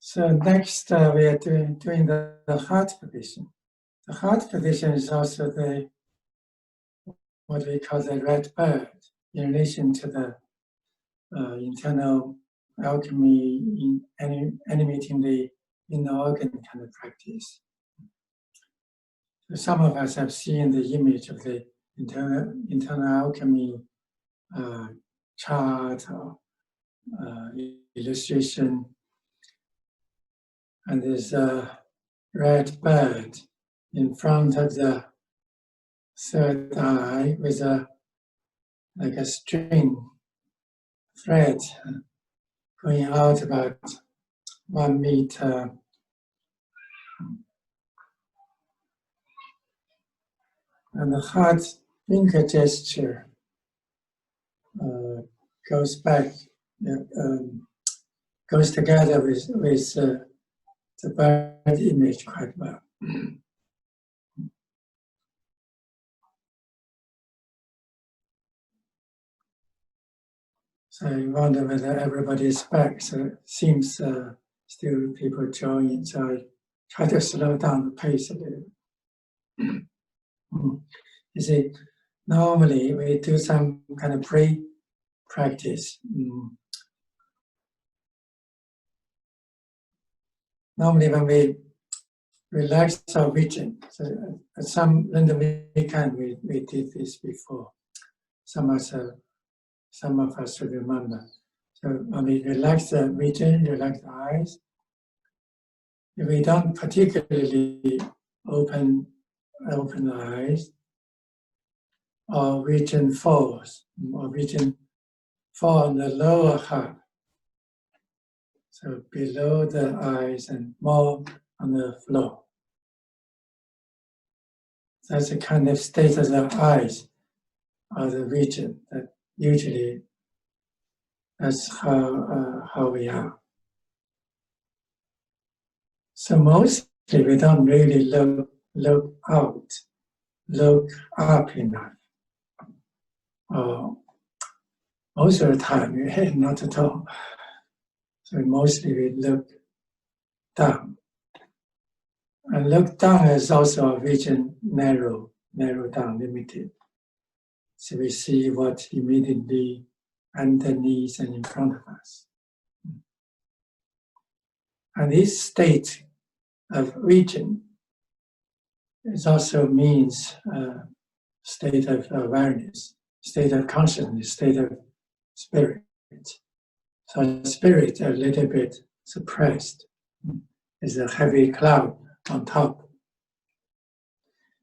So next we are doing the heart position. The heart position is also what we call the red bird in relation to the internal alchemy in animating the inner organ kind of practice. So some of us have seen the image of the internal alchemy chart or illustration. And there's a red bird in front of the third eye with like a string thread going out about 1 meter. And the heart finger gesture goes back, goes together with the bird image quite well. So I wonder whether everybody's back. So it seems still people join. So I try to slow down the pace a little. You see, normally we do some kind of pre-practice. Normally when we relax our vision, so at some random weekend we did this before. Some of us should remember. So when we relax the vision, relax the eyes, if we don't particularly open the eyes, or vision falls, or vision fall on the lower half, so below the eyes and more on the floor. That's the kind of state of the eyes or the vision that usually that's how we are. So mostly we don't really look up enough. Most of the time, not at all. So mostly we look down. And look down is also a vision narrow down, limited. So we see what immediately underneath and in front of us. And this state of vision it also means state of awareness, state of consciousness, state of spirit. So spirit a little bit suppressed. There's a heavy cloud on top.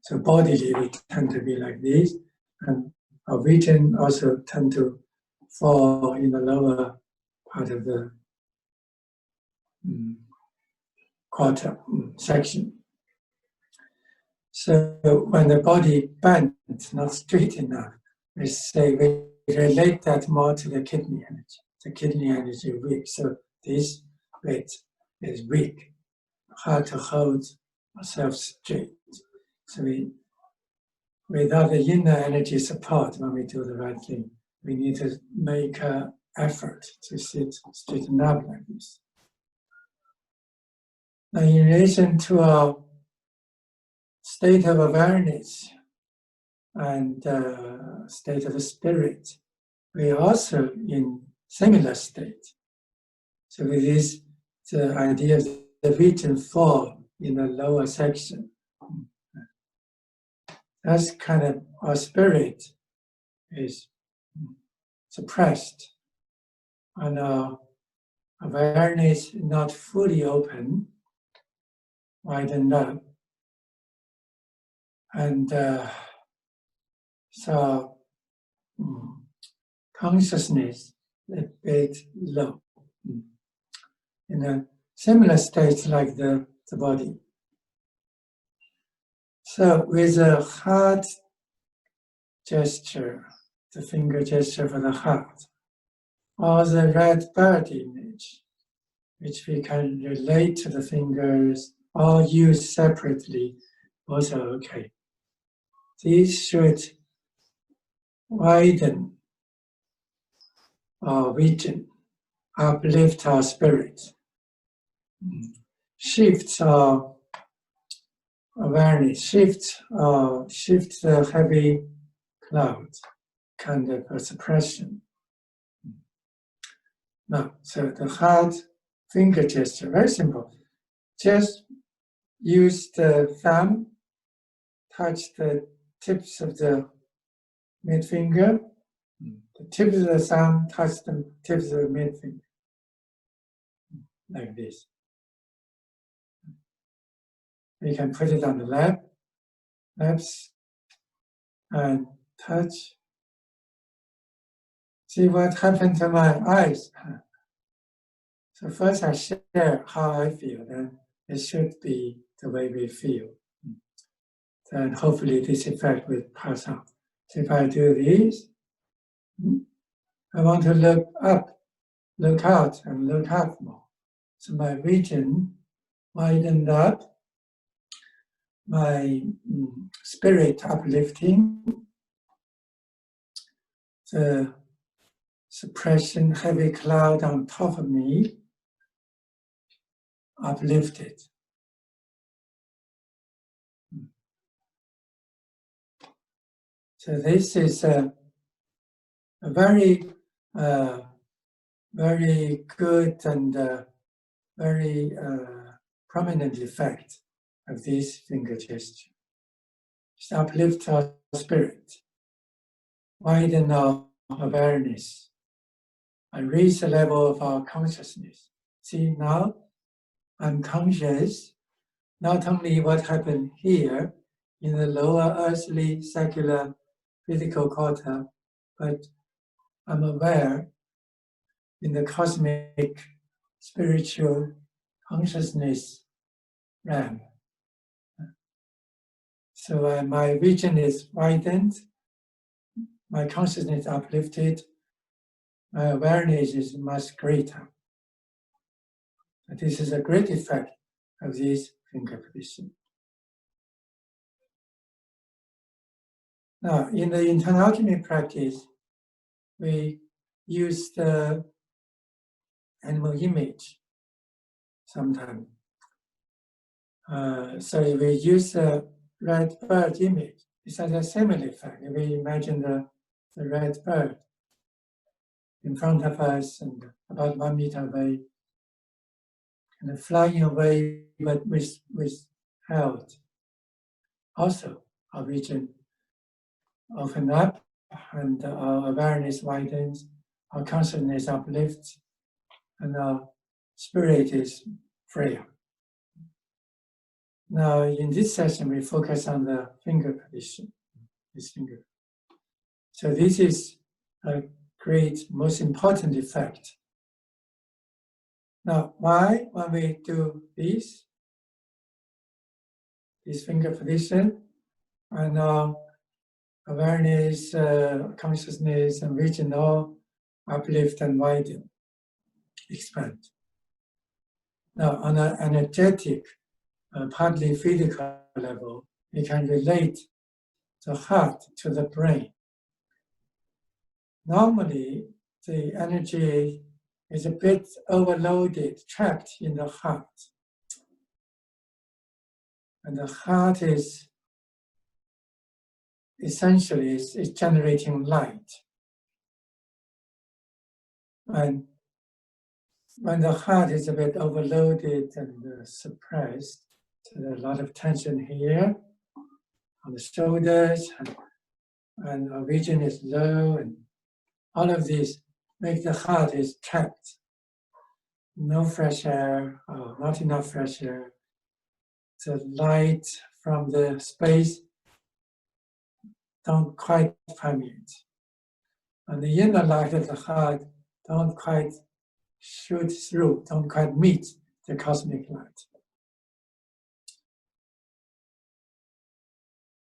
So bodily we tend to be like this, and our vision also tend to fall in the lower part of the quarter section. So when the body bends, not straight enough, we relate that more to the kidney energy. The kidney energy is weak, so this bit is weak, hard to hold ourselves straight. So without the inner energy support when we do the right thing, we need to make an effort to sit straighten up like this. Now, in relation to our state of awareness and state of spirit, we are also in similar state. So it is the idea of the vision form in the lower section. That's kind of our spirit is suppressed, and our awareness not fully open, widened up, and so consciousness a bit low, in a similar state like the body. So with a heart gesture, the finger gesture for the heart, or the red bird image, which we can relate to the fingers or use separately, also okay. These should widen our vision, uplift our spirit. shift awareness, shift the heavy cloud, kind of a suppression. Now, so the hard finger gesture, very simple. Just use the thumb, touch the tips of the mid finger, the tips of the thumb touch the tips of the mid finger, like this. We can put it on the laps, and touch. See what happened to my eyes. So first I share how I feel, then it should be the way we feel. Then hopefully this effect will pass on. So if I do this, I want to look up, look out, and look up more. So my region widened up, my spirit uplifting, the suppression, heavy cloud on top of me, uplifted. So this is a very, very good and very prominent effect of this finger gesture. It's uplift our spirit, widen our awareness, and raise the level of our consciousness. See, now I'm conscious not only what happened here in the lower earthly secular physical quarter, but I'm aware in the cosmic spiritual consciousness realm. So my vision is widened, my consciousness uplifted, my awareness is much greater. This is a great effect of this finger position. Now, in the internal alchemy practice, we use the animal image sometimes. So we use the red bird image. It's has a similar effect. We imagine the red bird in front of us and about 1 meter away, and flying away, but with held. Also, our vision open up and our awareness widens, our consciousness uplifts, and our spirit is freer. Now, in this session, we focus on the finger position, this finger. So this is a great, most important effect. Now, why, when we do this finger position, and awareness, consciousness, and vision all uplift and widen, expand. Now, on an energetic, partly physical level, we can relate the heart to the brain. Normally, the energy is a bit overloaded, trapped in the heart. And the heart is essentially is generating light. And when the heart is a bit overloaded and suppressed, so there's a lot of tension here on the shoulders, and our vision is low, and all of these make the heart is trapped. No fresh air, not enough fresh air. The light from the space don't quite permeate. And the inner light of the heart don't quite shoot through, don't quite meet the cosmic light.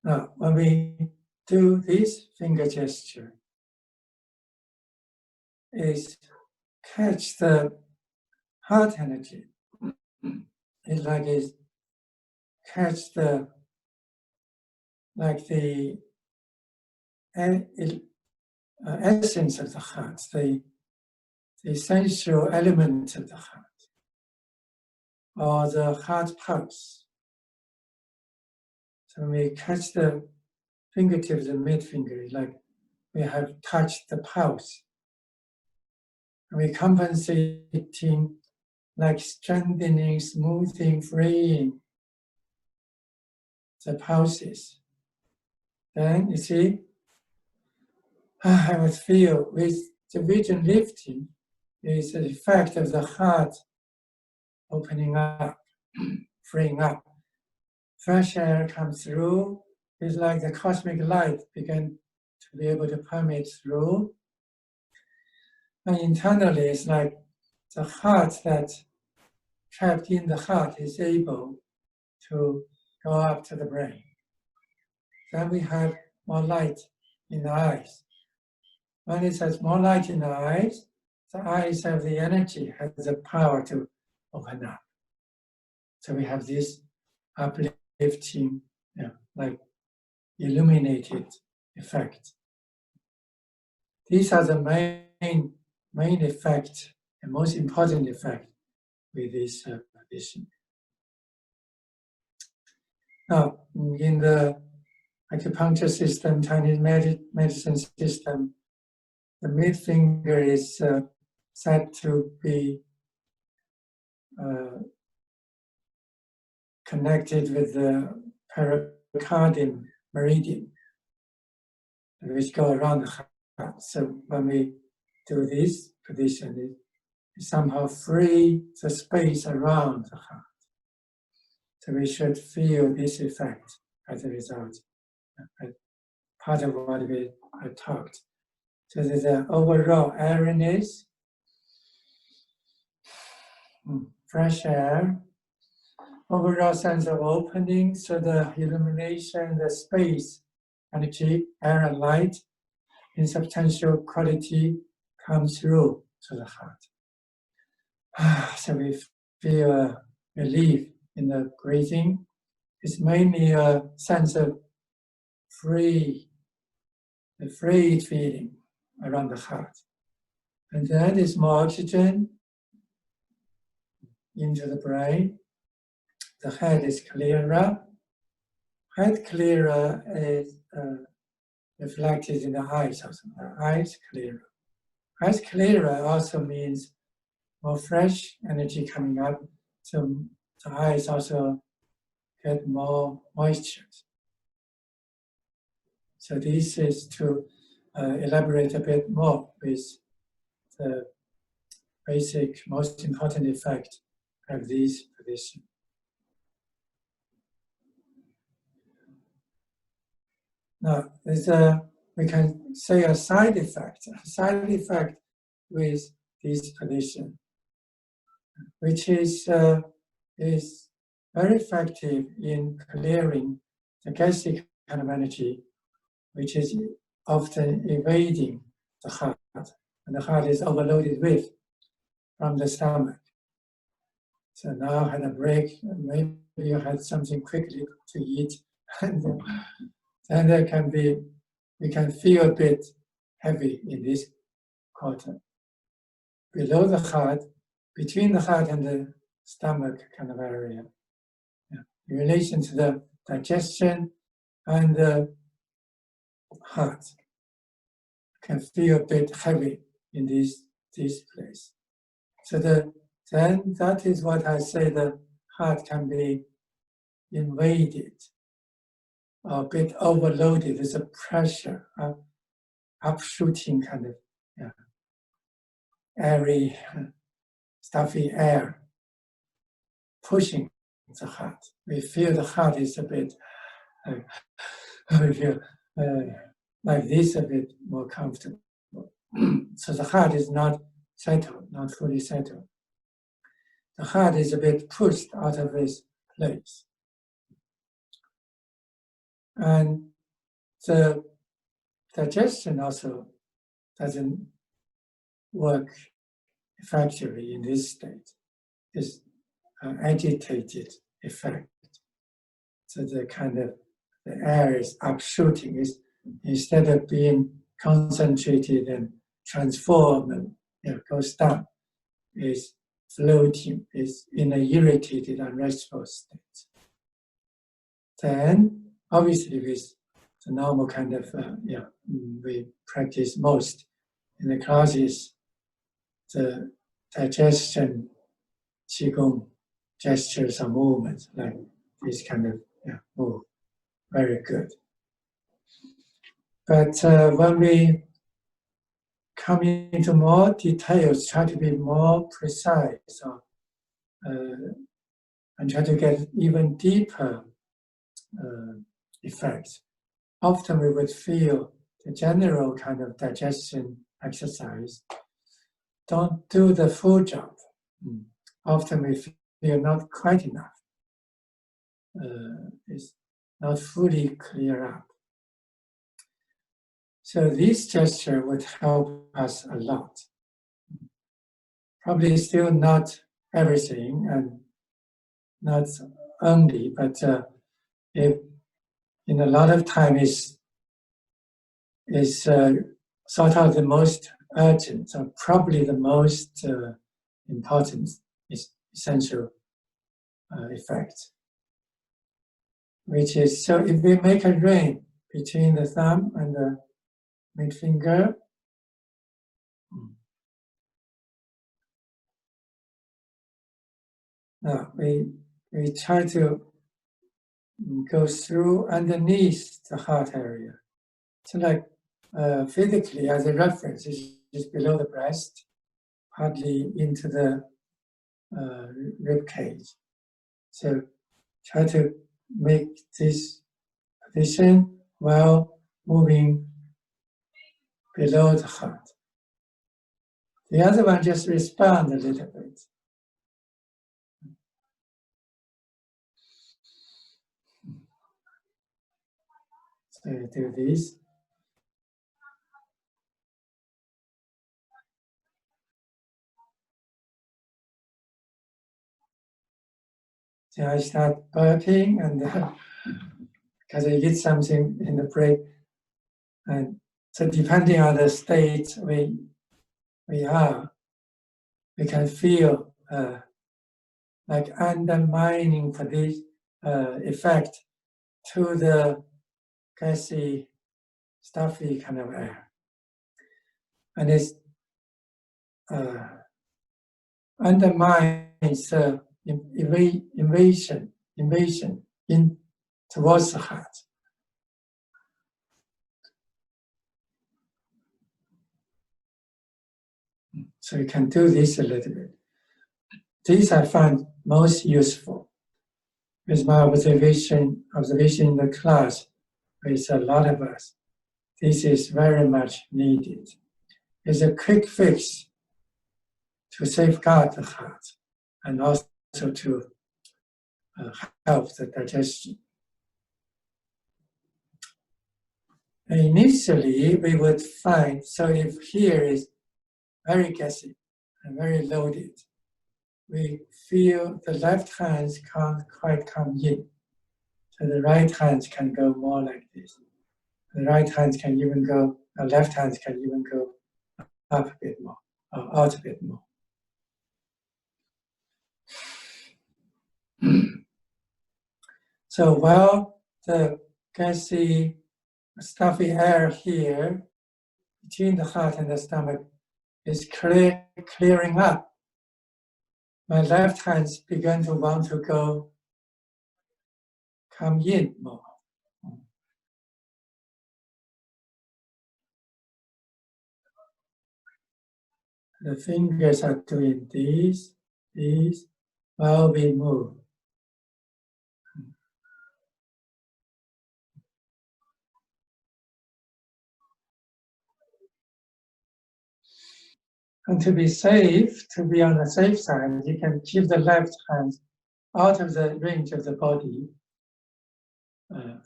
Now, when we do this finger gesture, is catch the heart energy. It's like it's catch the essence of the heart, the essential element of the heart. or the heart pulse. So when we catch the fingertips, the mid finger, like we have touched the pulse. And we compensating, like strengthening, smoothing, freeing the pulses. Then you see, I would feel with the vision lifting is the effect of the heart opening up, freeing up. Fresh air comes through. It's like the cosmic light began to be able to permeate through. And internally, it's like the heart that trapped in the heart is able to go up to the brain. Then we have more light in the eyes. When it has more light in the eyes have the energy, has the power to open up. So we have this uplifting, like illuminated effect. These are the main effect and most important effect with this condition. Now, in the acupuncture system, Chinese medicine system, the mid finger is said to be connected with the pericardium meridian, which go around the heart. So when we do this position, it somehow free the space around the heart. So we should feel this effect as a result, part of what we have talked. So there's an overall airiness, fresh air, overall sense of opening, so the illumination, the space, energy, air and light, insubstantial quality comes through to the heart. So we feel relief in the breathing. It's mainly a sense of free feeling around the heart. And then there's more oxygen into the brain. The head is clearer. Head clearer is reflected in the eyes also. The eyes clearer. Eyes clearer also means more fresh energy coming up. So the eyes also get more moisture. So this is to elaborate a bit more with the basic, most important effect of this position. Now, we can say a side effect with this position, which is very effective in clearing the gassy kind of energy, which is often evading the heart, and the heart is overloaded with from the stomach. So now had a break, maybe you had something quickly to eat, and then we can feel a bit heavy in this quarter. Below the heart, between the heart and the stomach kind of area, in relation to the digestion and the heart, can feel a bit heavy in this place. So then that is what I say, the heart can be invaded, or a bit overloaded. There's a pressure, upshooting kind of airy, stuffy air pushing the heart. We feel the heart is a bit, we feel like this, a bit more comfortable. So the heart is not settled, not fully settled. The heart is a bit pushed out of its place. And the digestion also doesn't work effectively in this state. It's an agitated effect. So the air is upshooting. Is instead of being concentrated and transformed and goes down, is floating, is in an irritated, unrestful state. Then, obviously, with the normal kind of, we practice most in the classes, the digestion, Qigong gestures or movements, like this kind of move, very good. But when we come into more details, try to be more precise, and try to get even deeper effects. Often we would feel the general kind of digestion exercise don't do the full job. Often we feel not quite enough. It's not fully clear up. So this gesture would help us a lot. Probably still not everything and not only, but if in a lot of time is sort of the most urgent, so probably the most important, essential effect. Which is, so if we make a ring between the thumb and the middle finger, now we try to go through underneath the heart area. So like physically, as a reference, it's below the breast, partly into the rib cage. So try to make this position while moving below the heart. The other one just respond a little bit. So do this. So I start burping, and because I eat something in the break, and so depending on the state we are, we can feel like undermining for this effect to the gassy, stuffy kind of air, and it's undermines invasion in towards the heart. So you can do this a little bit. These I find most useful. With my observation in the class, with a lot of us, this is very much needed. It's a quick fix to safeguard the heart and also to help the digestion. Initially, we would find, so if here is very gassy and very loaded, we feel the left hand can't quite come in. So the right hand can go more like this. The right hand can even go, the left hand can even go up a bit more, or out a bit more. So while the gassy, stuffy air here between the heart and the stomach is clearing up, my left hand began to want to come in more. The fingers are doing these, while we move. And to be safe, to be on the safe side, you can keep the left hand out of the range of the body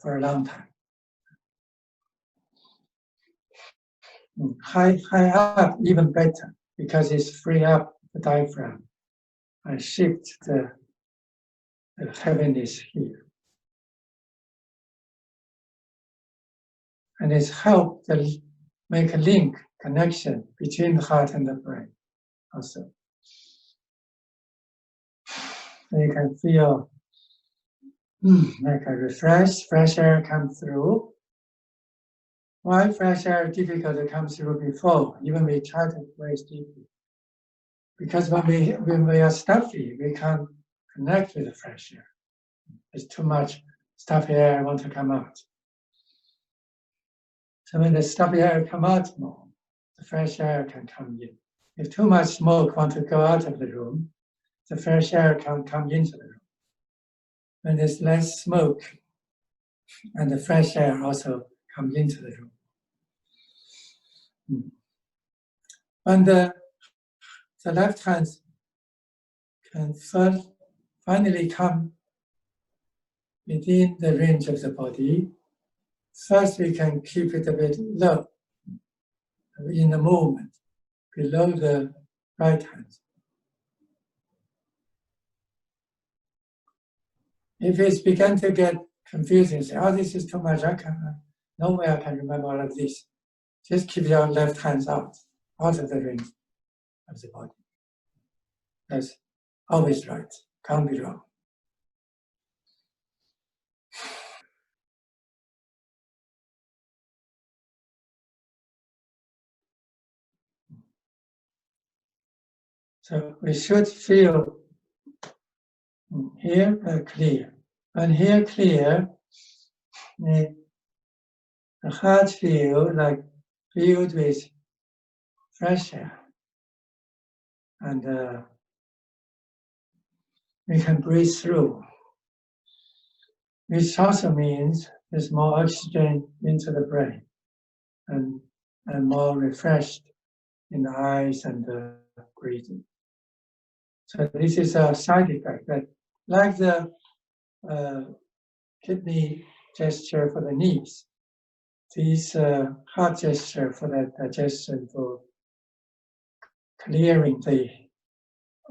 for a long time. High up, even better, because it's free up the diaphragm and shift the heaviness here. And it's helped to make a link, connection between the heart and the brain also. So you can feel like a refresh, fresh air comes through. Why fresh air is difficult to come through before, even we try to breathe deeply? Because when we are stuffy, we can't connect with the fresh air. It's too much stuffy air want to come out. So when the stuffy air come out more, the fresh air can come in. If too much smoke want to go out of the room, the fresh air can come into the room. When there's less smoke, and the fresh air also comes into the room. And the left hand can finally come within the range of the body. First, we can keep it a bit low in the movement, below the right hand. If it's begun to get confusing, say, oh, this is too much, no way I can remember all of this. Just keep your left hand out of the range of the body. That's always right, can't be wrong. So we should feel here clear. And here clear, the heart filled with fresh air. And we can breathe through, which also means there's more oxygen into the brain and more refreshed in the eyes and the breathing. So this is a side effect that, like the kidney gesture for the knees, this heart gesture for the digestion, for clearing the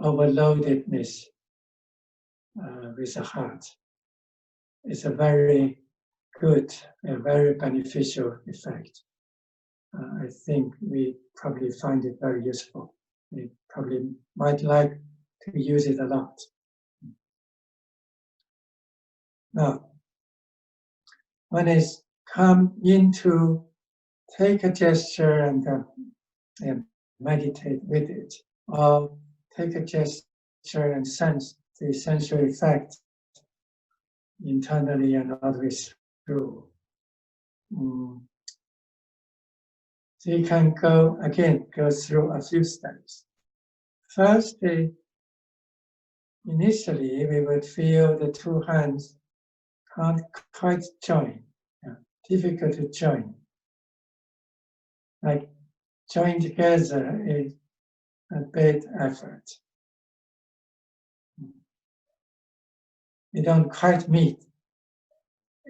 overloadedness with the heart, is a very good, a very beneficial effect. I think we probably find it very useful. We probably might like to use it a lot. Now, when it's come into take a gesture and meditate with it, or take a gesture and sense the essential effect internally and always through. So you can go through a few steps. First, initially we would feel the two hands can't quite join, difficult to join. Like join together is a big effort. We don't quite meet.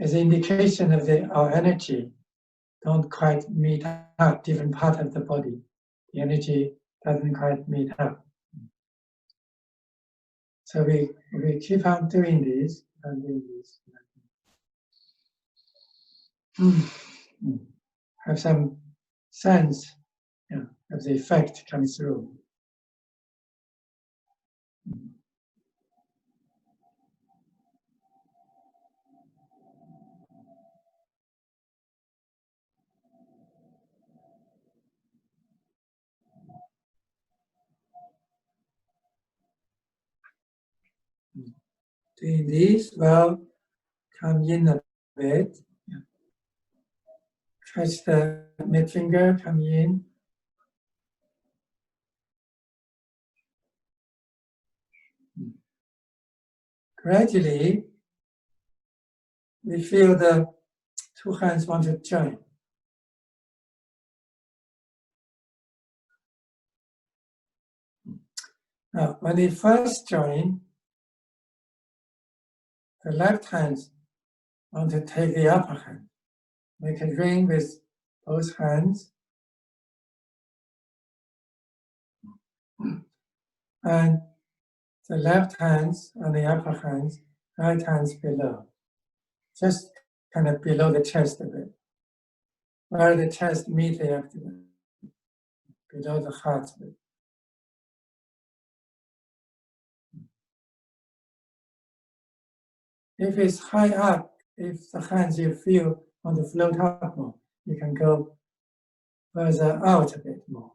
As an indication of our energy don't quite meet up, different part of the body. The energy doesn't quite meet up. So we keep on doing this and doing this. Have some sense of the effect coming through. Doing this, well, come in a bit. Touch the mid finger, come in. Gradually, we feel the two hands want to join. Now, when they first join, the left hand want to take the upper hand. Make a ring with both hands. And the left hands on the upper hands, right hands below. Just kind of below the chest a bit. Where the chest meets the abdomen. Below the heart a bit. If it's high up, if the hands you feel want to float up more, you can go further out a bit more.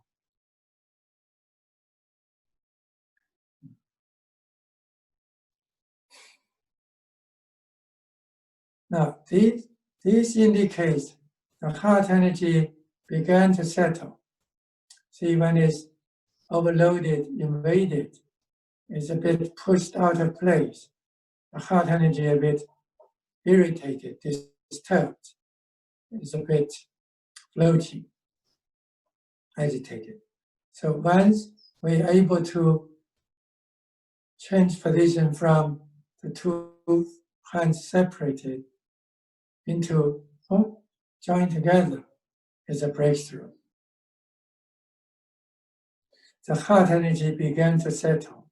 Now, this indicates the heart energy began to settle. See, when it's overloaded, invaded, it's a bit pushed out of place. The heart energy a bit irritated, disturbed. It's a bit floating, agitated. So once we're able to change position from the two hands separated into joined together, is a breakthrough. The heart energy began to settle.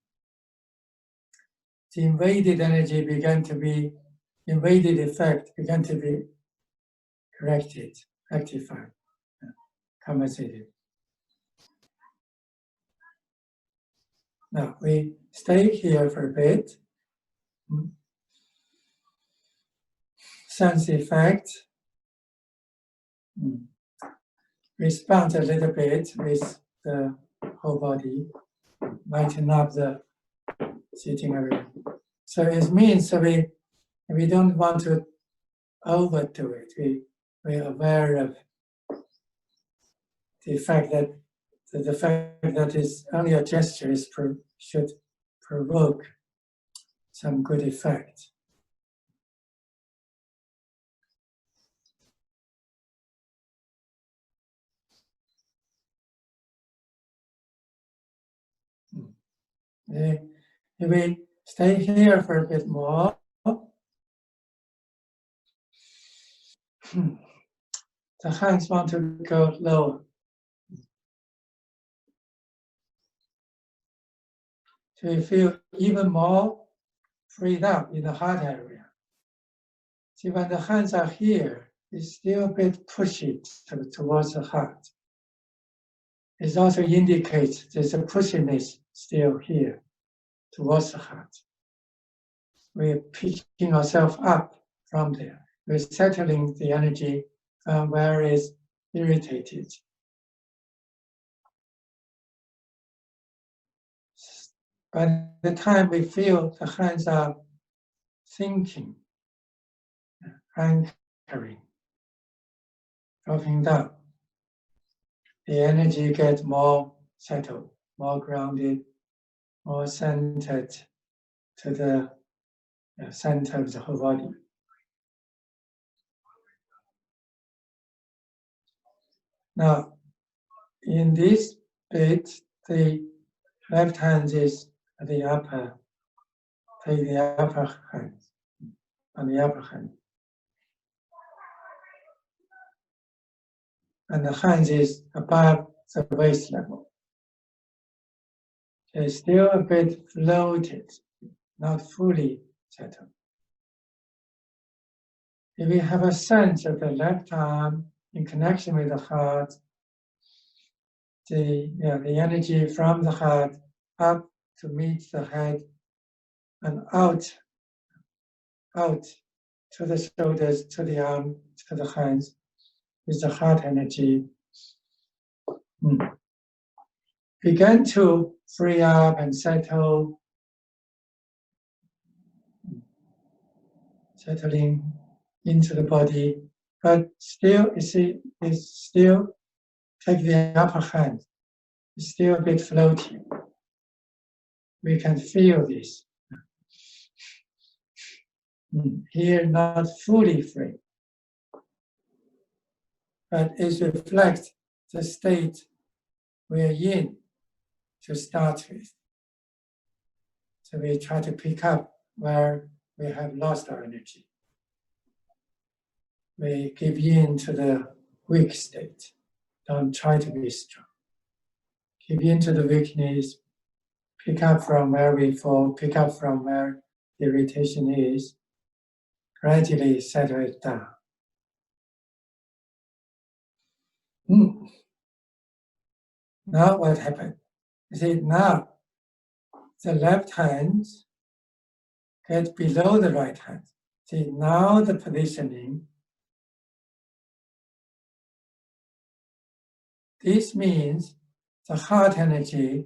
The invaded energy began to be, invaded effect began to be corrected, rectified, compensated. Now we stay here for a bit. Sense effect. Respond a little bit with the whole body, lighten up the sitting area. So it means we don't want to overdo it. We're aware of the fact that it's only a gesture should provoke some good effect. If we stay here for a bit more, the hands want to go lower. So you feel even more freed up in the heart area. See, when the hands are here, it's still a bit pushy towards the heart. It also indicates there's a pushiness still here towards the heart. We're picking ourselves up from there. We're settling the energy from where it's irritated. By the time we feel the hands are sinking, anchoring, dropping down, the energy gets more settled, more grounded, more centered to the center of the whole body. Now, in this bit, the left hand is at the upper, take the upper hand, on the upper hand. And the hand is above the waist level. It's still a bit floated, not fully settled. If we have a sense of the left arm in connection with the heart, the energy from the heart up to meet the head and out to the shoulders, to the arm, to the hands, with the heart energy. Begin to free up and settle, settling into the body, but still, you see, it's still take the upper hand. It's still a bit floating. We can feel this. Here, not fully free, but it reflects the state we're in to start with. So we try to pick up where we have lost our energy. We give in to the weak state. Don't try to be strong. Give in to the weakness, pick up from where we fall, pick up from where the irritation is, gradually settle it down. Now what happened? You see, now the left hand get below the right hand. See, now the positioning, this means the heart energy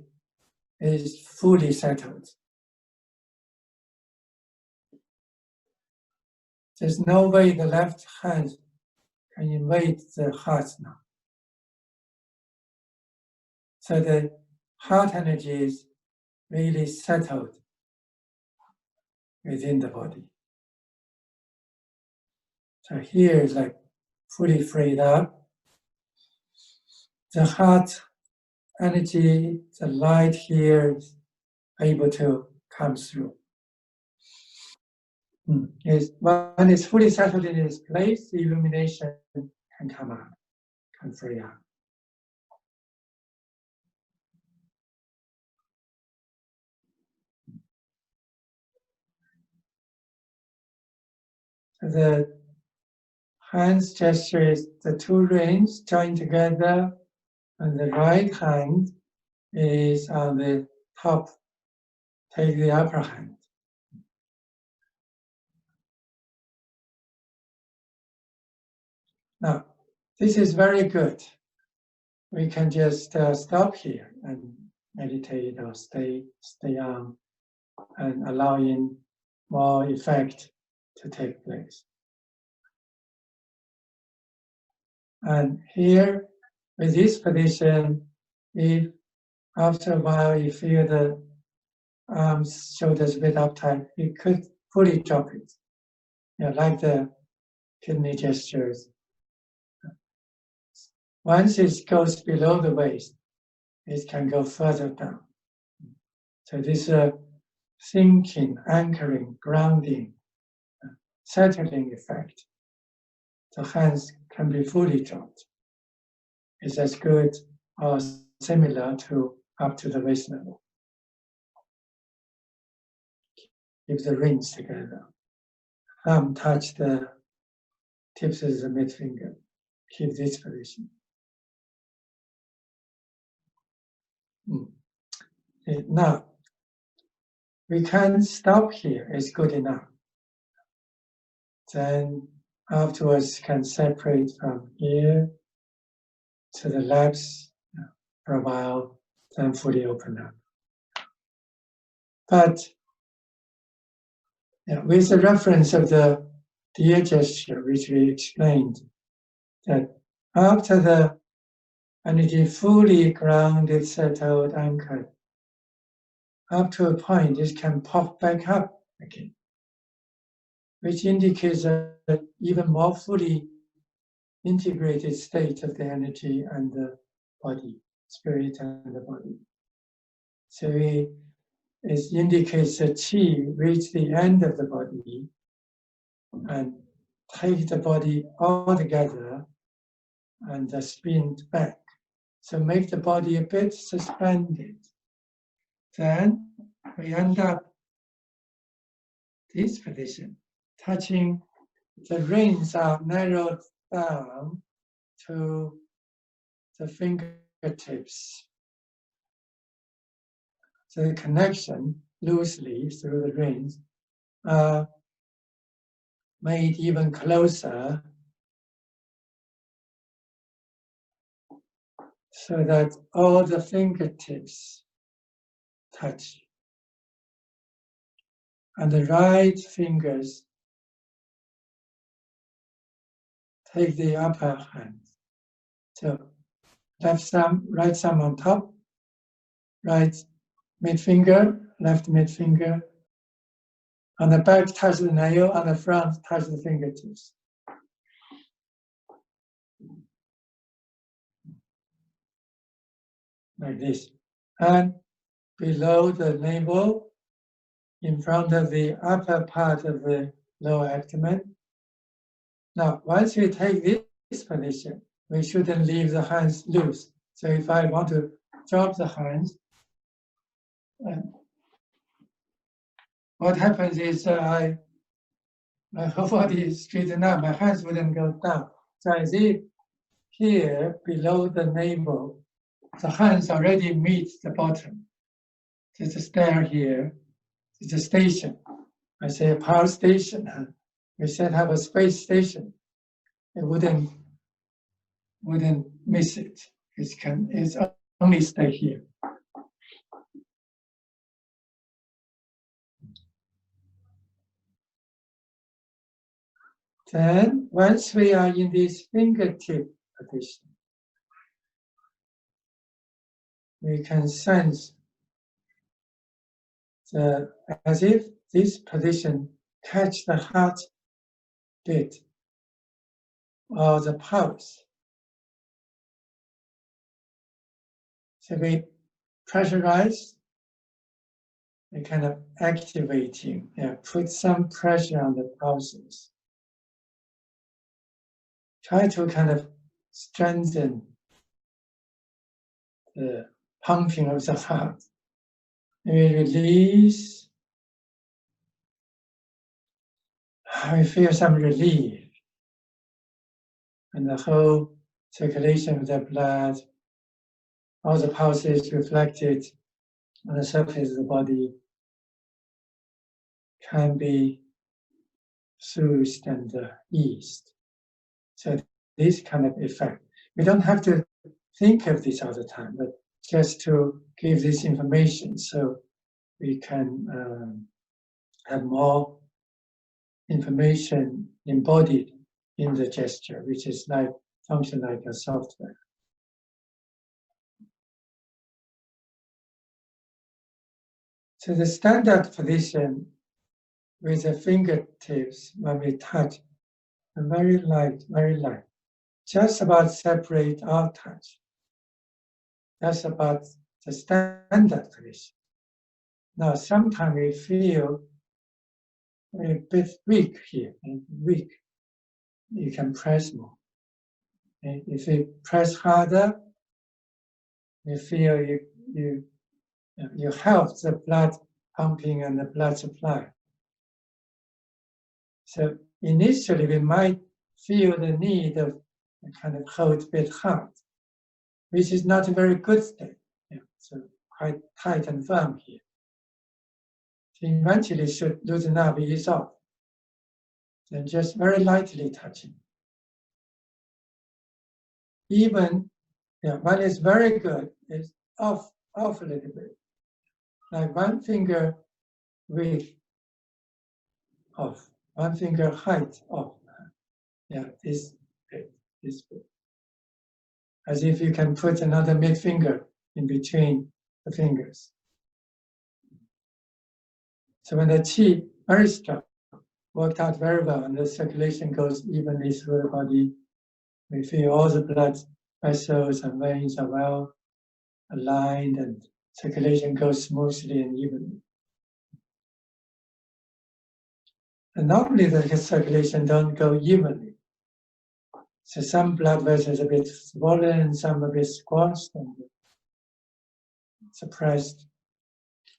is fully settled. There's no way the left hand can invade the heart now. So the heart energy is really settled within the body. So here is like fully freed up. The heart energy, the light here is able to come through. When it's fully settled in its place, the illumination can come out, can free up. The hands gesture is the two rings joined together, and the right hand is on the top. Take the upper hand. Now, this is very good. We can just stop here and meditate or stay on and allowing more effect to take place. And here, with this position, if after a while you feel the arms, shoulders a bit uptight, you could fully drop it. Like the kidney gestures. Once it goes below the waist, it can go further down. So this sinking, anchoring, grounding, settling effect, the hands can be fully dropped. It's as good or similar to up to the waist level. Keep the rings together. Thumb touch the tips of the mid finger. Keep this position. Now, we can stop here, it's good enough. Then afterwards can separate from here to the legs for a while, then fully open up. But with the reference of the deer gesture, which we explained, that after the energy fully grounded, settled, anchored, up to a point, it can pop back up again, which indicates an even more fully integrated state of the energy and the body, spirit and the body. So it indicates that qi reach the end of the body and take the body all together and spin back. So make the body a bit suspended. Then we end up this position, touching the rings are narrowed down to the fingertips. So the connection loosely through the rings are made even closer so that all the fingertips touch. And the right fingers take the upper hand. So left thumb, right thumb on top, right mid finger, left mid finger. On the back, touch the nail. On the front, touch the fingertips. Like this. And below the navel, in front of the upper part of the lower abdomen. Now, once we take this position, we shouldn't leave the hands loose. So if I want to drop the hands, what happens is my whole body is straightened up, my hands wouldn't go down. So I see here below the navel, the hands already meet the bottom. There's a stair here, it's a station. I say a power station we set up a space station, it wouldn't miss it. It's only stay here. Then, once we are in this fingertip position, we can sense as if this position catch the heart beat or the pulse. So we pressurize, we kind of activating, put some pressure on the pulses. Try to kind of strengthen the pumping of the heart. And we release. We feel some relief. And the whole circulation of the blood, all the pulses reflected on the surface of the body can be soothed and eased. So this kind of effect. We don't have to think of this all the time, but just to give this information so we can have more information embodied in the gesture, which is like function like a software. So the standard position with the fingertips when we touch, very light, just about separate our touch. That's about the standard position. Now, sometimes we feel a bit weak here, weak. You can press more. And if you press harder, you feel you help the blood pumping and the blood supply. So initially, we might feel the need of kind of hold a bit hard, which is not a very good state. So quite tight and firm here. So eventually, should loosen up, ease off. Then just very lightly touching. Even when it's very good, it's off a little bit. Like one finger width off, one finger height off. This bit. As if you can put another mid finger in between the fingers. So when the qi very strong, worked out very well, and the circulation goes evenly through the body, we feel all the blood vessels and veins are well aligned, and circulation goes smoothly and evenly. And normally the circulation don't go evenly. So some blood vessels are a bit swollen, some a bit squashed and suppressed.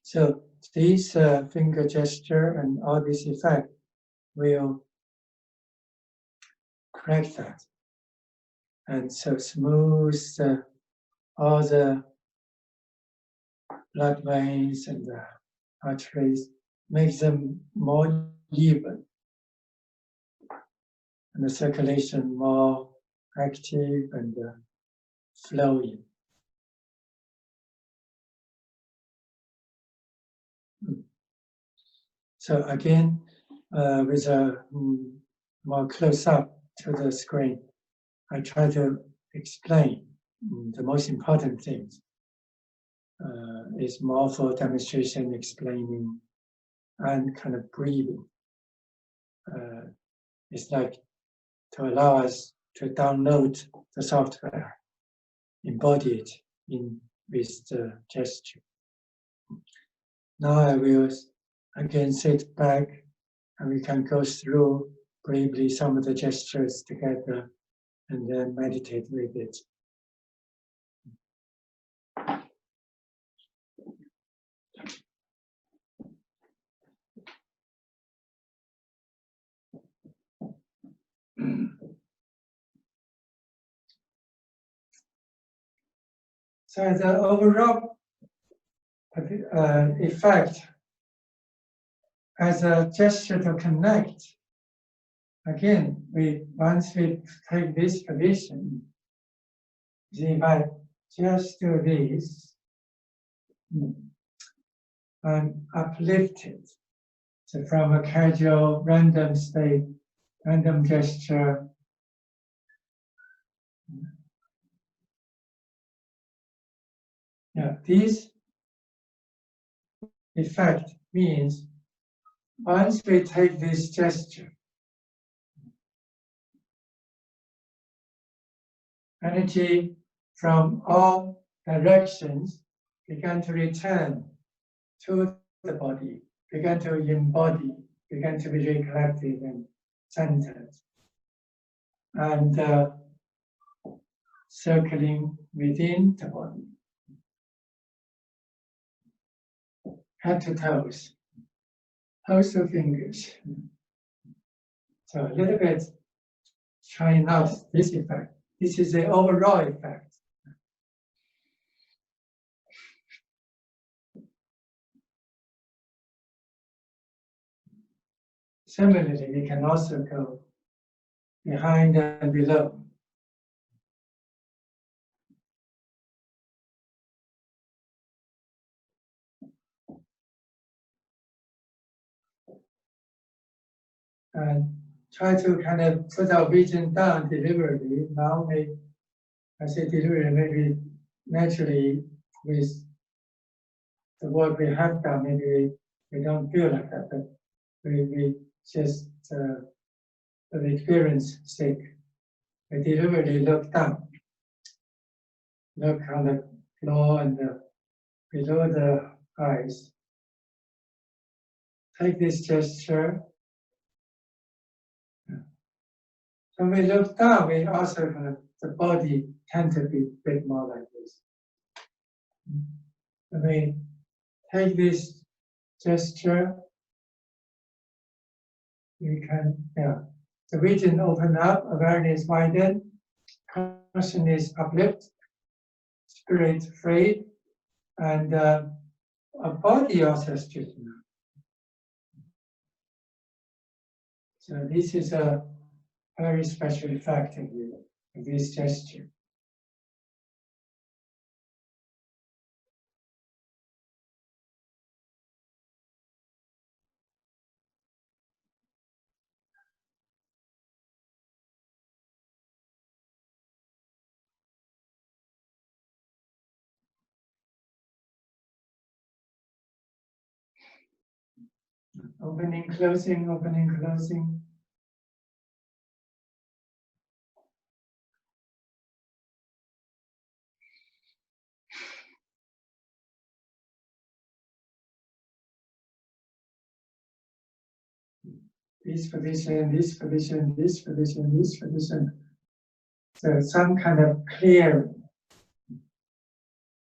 So this finger gesture and all this effect will correct that. And so smooth all the blood veins and the arteries, makes them more even, and the circulation more active and flowing. So again, with a more close up to the screen, I try to explain the most important things. It's more for demonstration, explaining, and kind of breathing. It's like to allow us to download the software, embody it with the gesture. Now I will again sit back and we can go through briefly some of the gestures together and then meditate with it. So the overall effect as a gesture to connect again, once we take this position, if I just do this, I'm uplifted. So from a casual, random state, random gesture, this effect means once we take this gesture, energy from all directions began to return to the body, began to embody, began to be recollected and centered, and circling within the body, head to toes, toes to fingers. So a little bit trying out this effect. This is the overall effect. Similarly, we can also go behind and below. And try to kind of put our vision down deliberately. Now, I say deliberately, maybe naturally with the work we have done, maybe we don't feel like that, but we just, for the experience sake, we deliberately look down, look on the floor and below the eyes. Take this gesture. When we look down, we also have the body tend to be a bit more like this. When we take this gesture, we can, the region open up, awareness widen, consciousness uplift, spirit free, and our body also straighten up. So this is a very special effect of this gesture. Opening, closing, opening, closing. This position, this position, this position, this position. So some kind of clearing.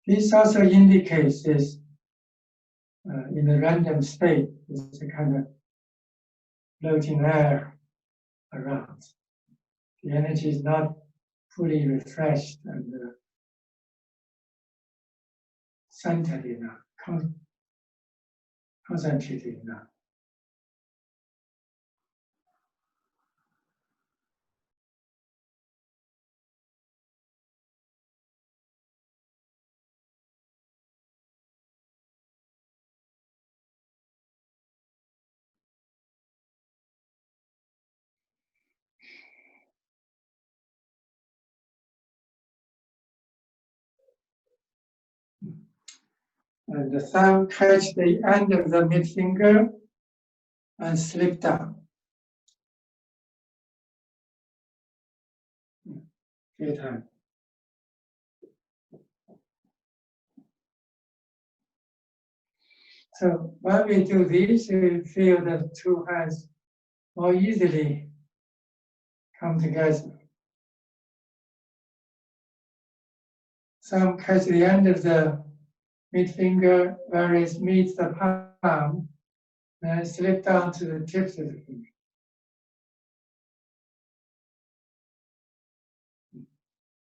This also indicates this in a random state, there's a kind of floating air around. The energy is not fully refreshed and centered enough, concentrated enough. And the thumb catch the end of the mid finger and slip down. Few times. So when we do this, we feel the two hands more easily come together. Some catch the end of the mid finger where it meets the palm and slip down to the tips of the finger.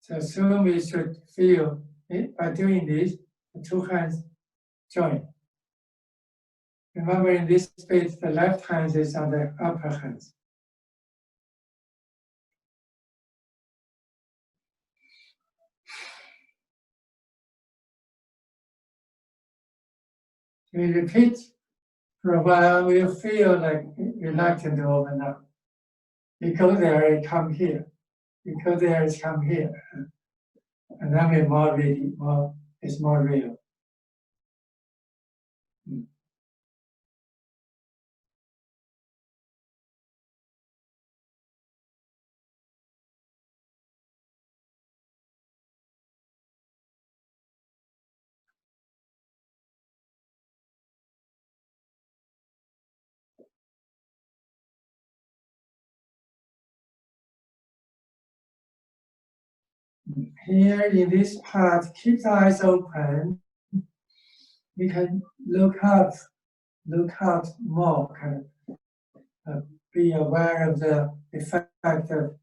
So soon we should feel, by doing this, the two hands join. Remember in this space, the left hand is on the upper hands. We repeat for a while, we'll feel like reluctant to open up. You go there, you come here. You go there, it's come here. And then we're more ready, it's more real. Here in this part, keep the eyes open. You can look out more, kind of be aware of the effect of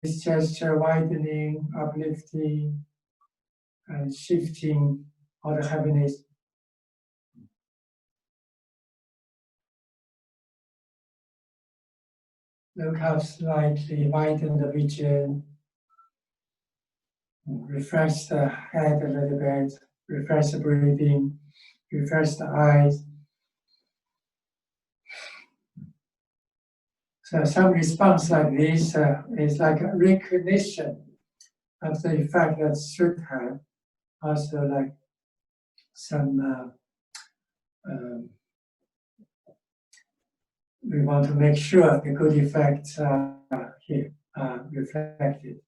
this gesture, widening, uplifting, and shifting all the heaviness. Look up slightly, widen the vision, refresh the head a little bit, refresh the breathing, refresh the eyes. So some response like this is like a recognition of the effect that should have. Also like some, we want to make sure the good effects are here, reflected.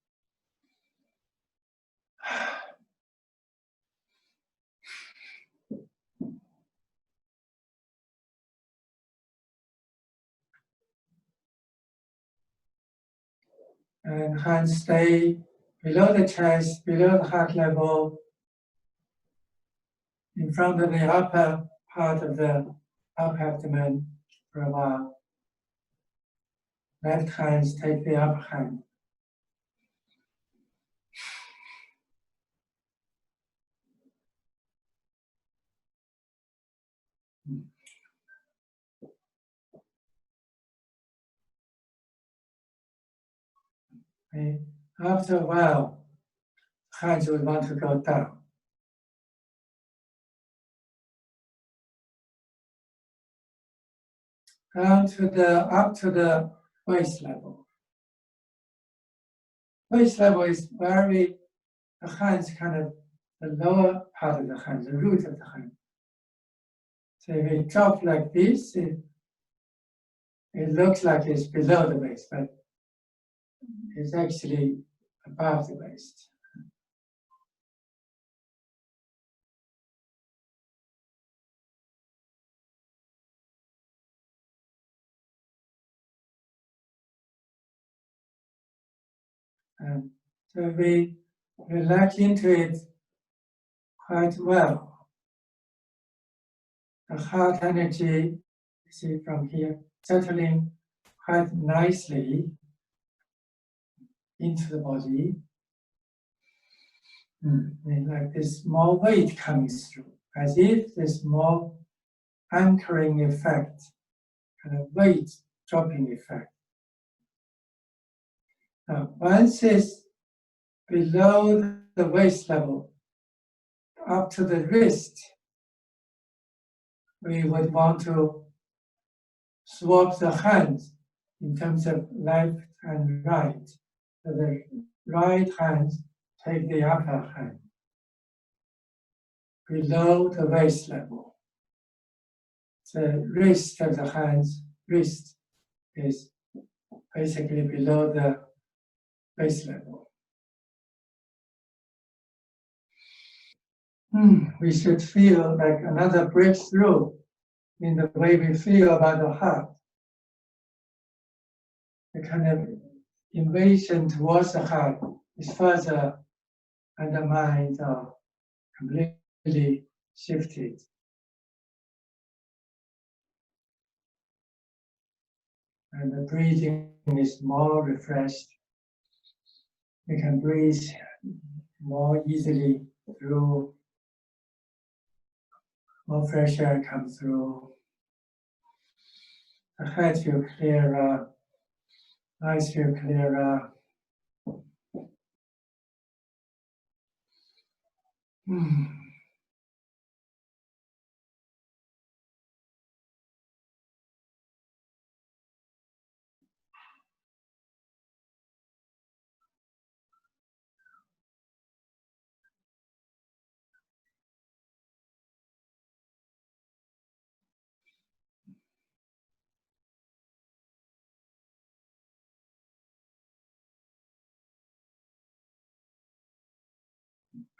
And hands stay below the chest, below the heart level, in front of the upper part of the upper abdomen for a while. Left hand take the upper hand. Okay. After a while, hands will want to go down. Up to the waist level. Waist level is where the hands kind of the lower part of the hand, the root of the hand. So if we drop like this, it looks like it's below the waist, but it's actually above the waist. And so we relax into it quite well. The heart energy, you see from here, settling quite nicely into the body. And like this small weight comes through, as if this small anchoring effect, kind of weight dropping effect. Now, once it's below the waist level, up to the wrist, we would want to swap the hands in terms of left and right. So the right hand take the upper hand below the waist level. The wrist of the hands, wrist is basically below the waist level. We should feel like another breakthrough in the way we feel about the heart. The kind of invasion towards the heart is further undermined or completely shifted. And the breathing is more refreshed. We can breathe more easily through, more fresh air comes through. The head feels clearer, eyes feel clearer.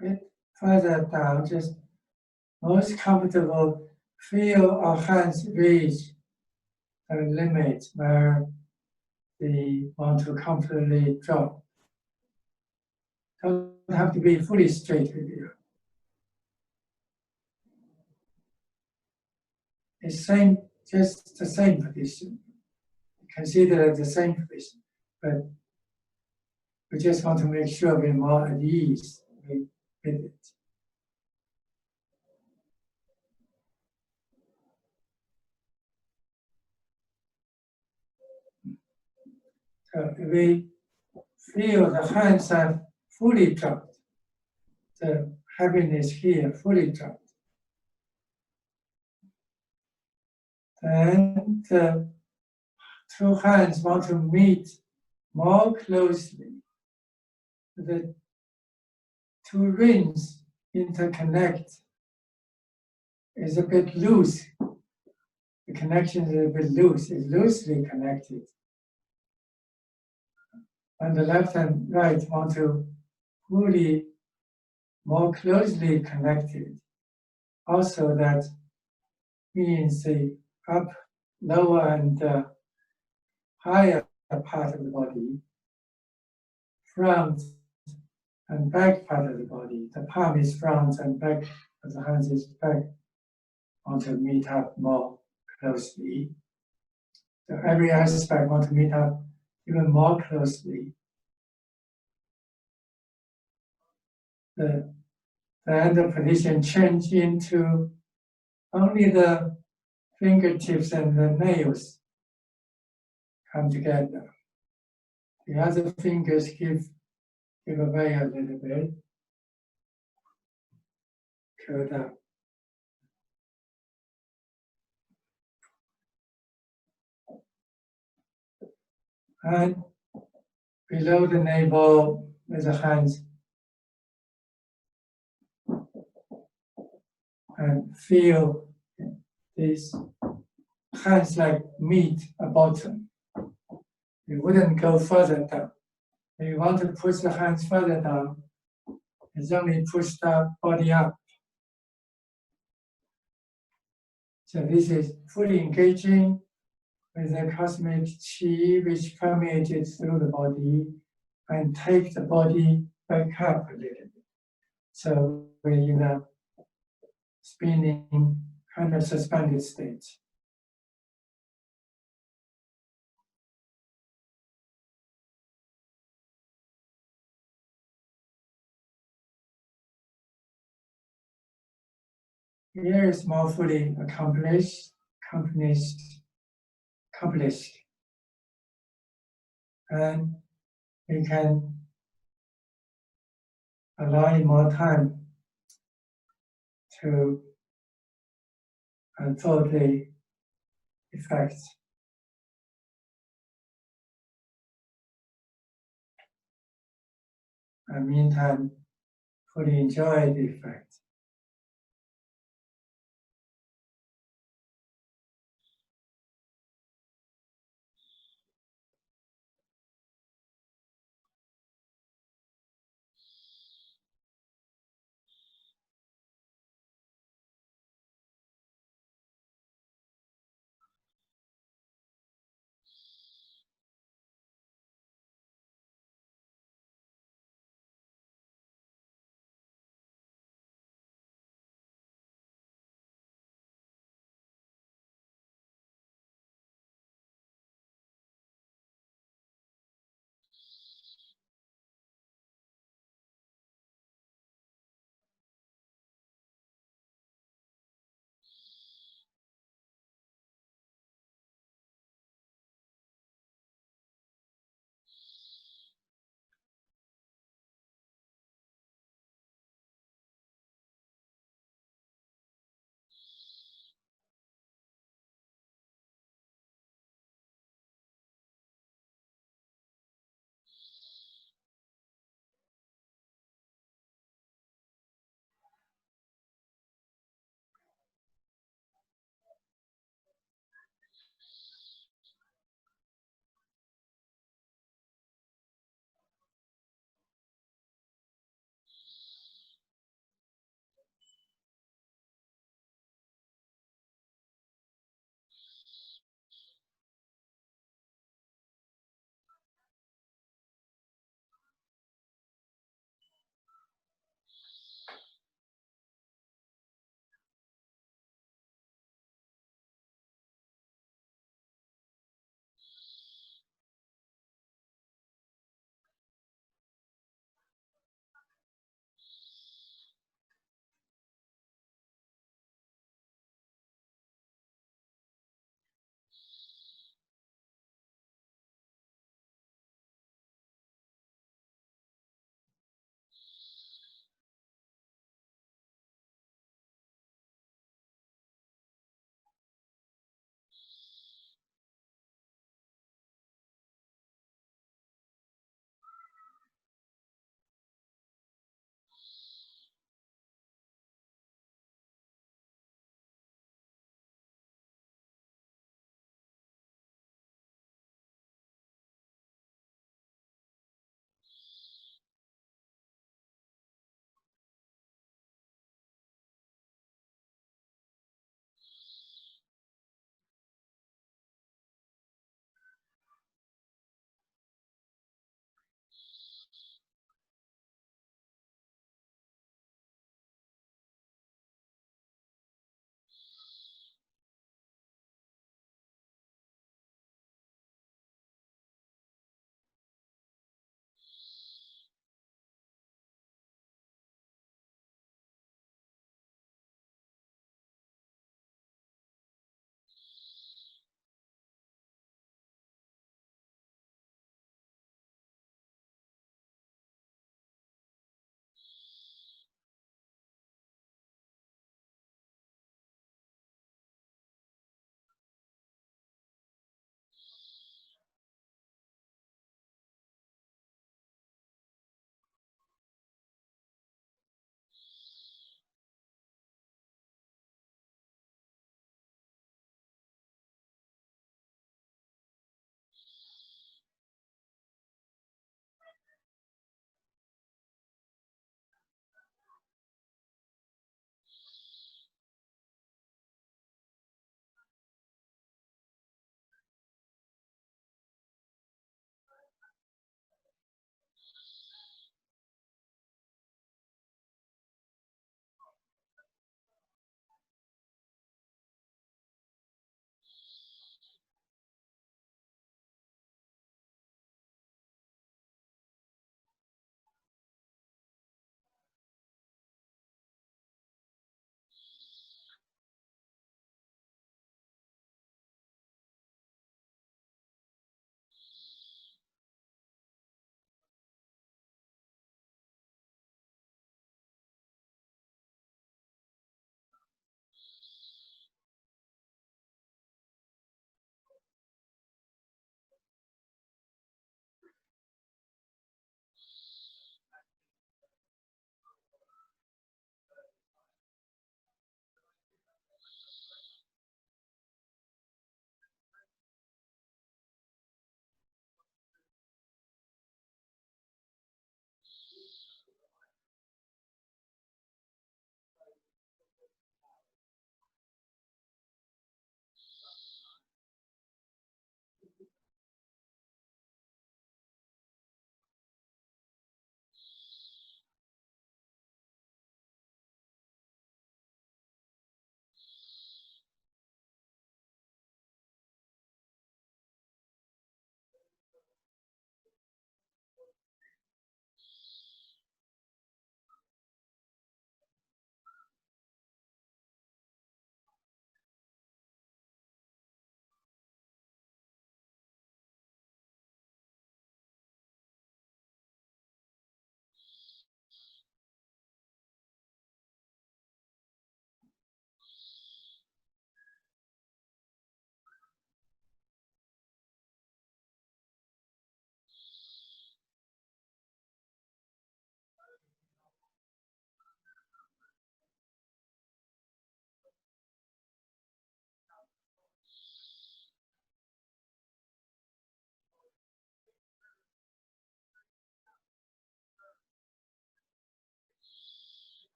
bit further down, just most comfortable, feel our hands reach the limit where they want to comfortably drop. Don't have to be fully straight with you. It's same, just the same position. Consider it the same position, but we just want to make sure we're more at ease with it. So if we feel the hands are fully dropped, the heaviness here fully dropped, then the two hands want to meet more closely. The two rings interconnect is a bit loose. The connection is a bit loose, it's loosely connected. And the left and right want to fully, more closely connected. Also that means the up, lower and higher part of the body, front and back part of the body. The palm is front and back of the hands is back. Want to meet up more closely. So every aspect want to meet up even more closely. Then the position change into only the fingertips and the nails come together. The other fingers give away a little bit, curled up. And below the navel with the hands, and feel these hands like meet a bottom. You wouldn't go further down. If you want to push the hands further down, it's only push the body up. So this is fully engaging with the cosmic chi which permeated through the body and take the body back up a little bit. So we're in a spinning kind of suspended state. Here is more fully accomplished. And we can allow it more time to unfold the effects. And meantime, fully enjoy the effect.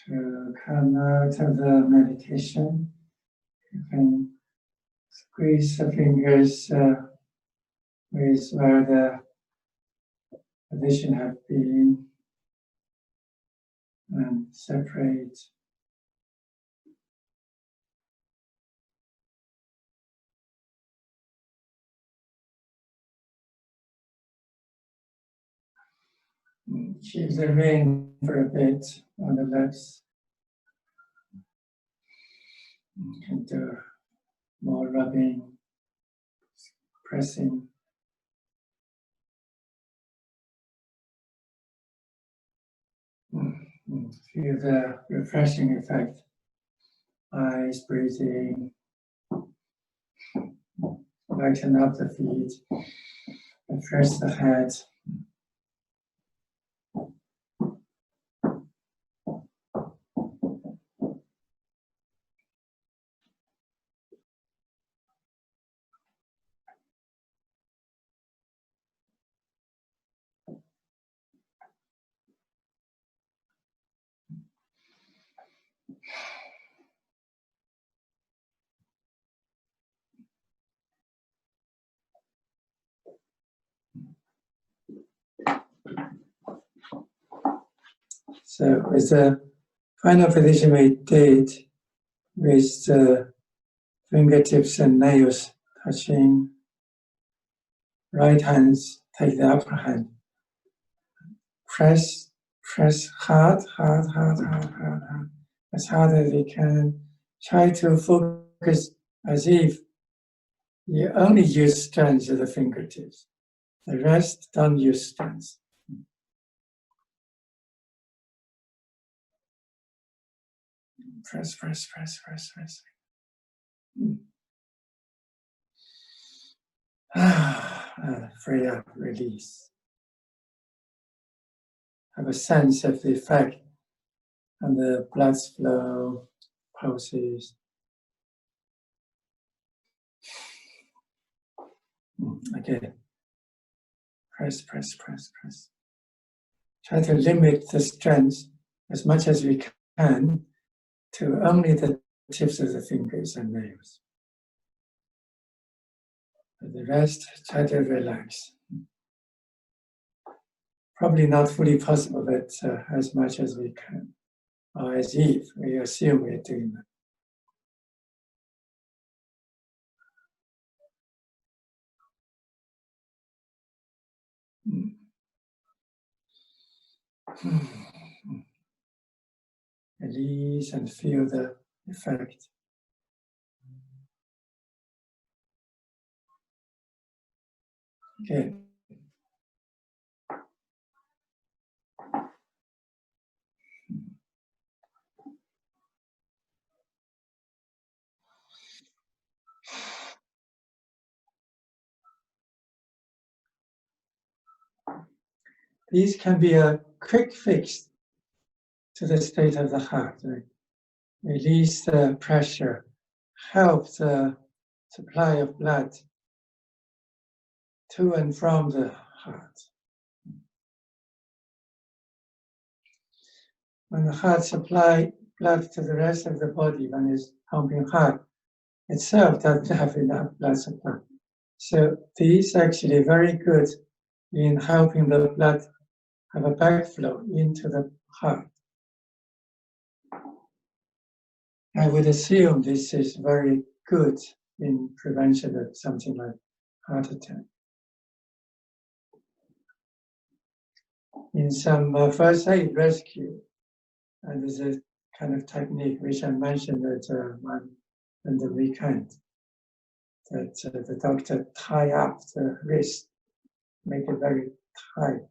To come out of the meditation, you can squeeze the fingers with where the position have been and separate. Keep the ring for a bit on the legs. You can do more rubbing, pressing. Feel the refreshing effect. Eyes, breathing. Lighten up the feet. Refresh the head. So with the final position we did with the fingertips and nails touching, right hands take the upper hand. Press hard, as hard as you can. Try to focus as if you only use strength of the fingertips. The rest don't use strength. Press. Free up, release. Have a sense of the effect on the blood flow, pulses. Again, press. Try to limit the strength as much as we can to only the tips of the fingers and nails. For the rest, try to relax. Probably not fully possible, but as much as we can, or as if we assume we're doing that. Release and feel the effect. Okay. These can be a quick fix to the state of the heart. Right? Release the pressure, help the supply of blood to and from the heart. When the heart supplies blood to the rest of the body, when it's pumping hard, itself doesn't have enough blood supply. So these are actually very good in helping the blood have a backflow into the heart. I would assume this is very good in prevention of something like heart attack. In some first aid rescue, and there's a kind of technique which I mentioned at one in the weekend, that the doctor tie up the wrist, make it very tight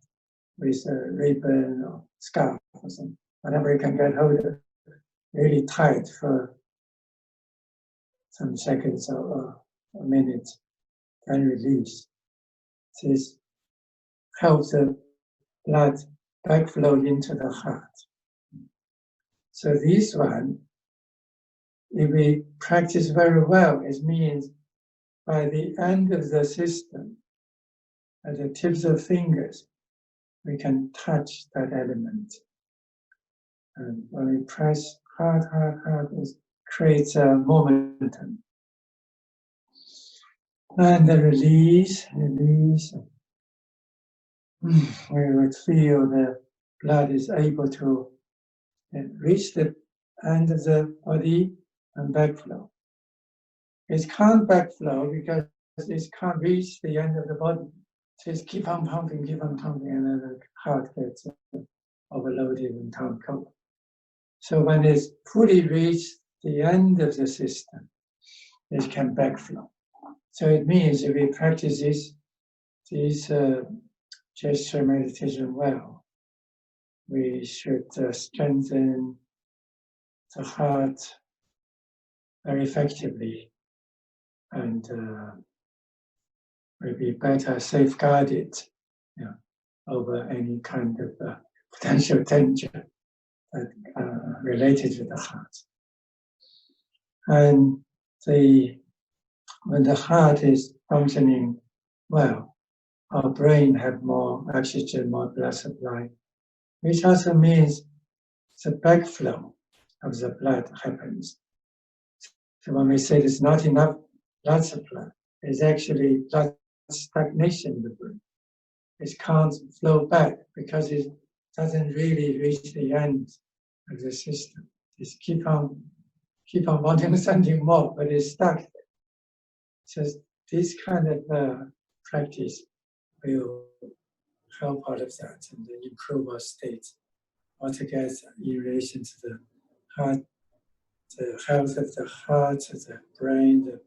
with a ribbon or scarf or something, whatever you can get hold of, really tight for some seconds or a minute, then release. This helps the blood backflow into the heart. So this one, if we practice very well, it means by the end of the system, at the tips of fingers, we can touch that element. And when we press hard, it creates a momentum. And the release. We would feel the blood is able to reach the end of the body and backflow. It can't backflow because it can't reach the end of the body. So it keep on pumping, and then the heart gets overloaded and can't cope. So when it's fully reached the end of the system, it can backflow. So it means if we practice this gesture meditation well, we should strengthen the heart very effectively, and will be better safeguarded over any kind of potential danger that related to the heart. And when the heart is functioning well, our brain have more oxygen, more blood supply, which also means the backflow of the blood happens. So when we say there's not enough blood supply, there's actually blood stagnation in the brain. It can't flow back because it doesn't really reach the end of the system. It's keep on wanting something more, but it's stuck. So this kind of practice will help out of that and improve our state altogether in relation to the heart, the health of the heart, the brain, the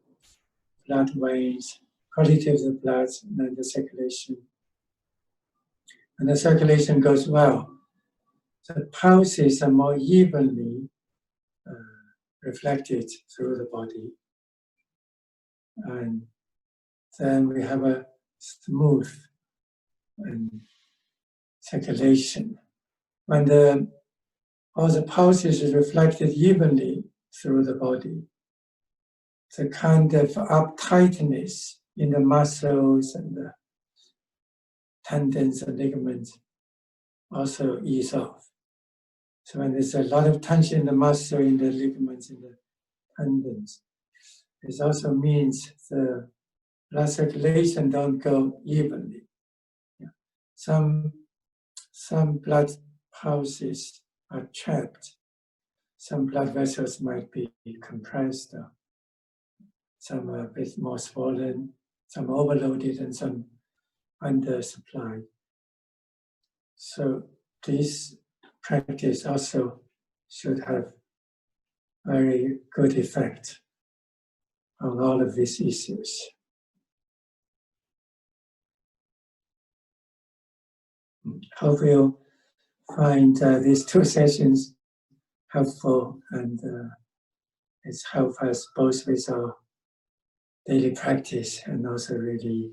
blood veins, quality of the blood, and then the circulation. And the circulation goes well. The pulses are more evenly reflected through the body. And then we have a smooth circulation. When all the pulses is reflected evenly through the body, the kind of uptightness in the muscles and the tendons and ligaments also ease off. So when there's a lot of tension in the muscle, in the ligaments, in the tendons, it also means the blood circulation don't go evenly. Some blood pulses are trapped. Some blood vessels might be compressed. Some are a bit more swollen, some overloaded, and some undersupplied. So this practice also should have very good effect on all of these issues. Hope you'll find these two sessions helpful, and it's helped us both with our daily practice and also really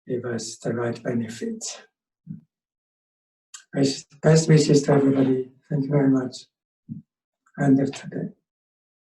give us the right benefits. Best wishes to everybody. Thank you very much. End of today.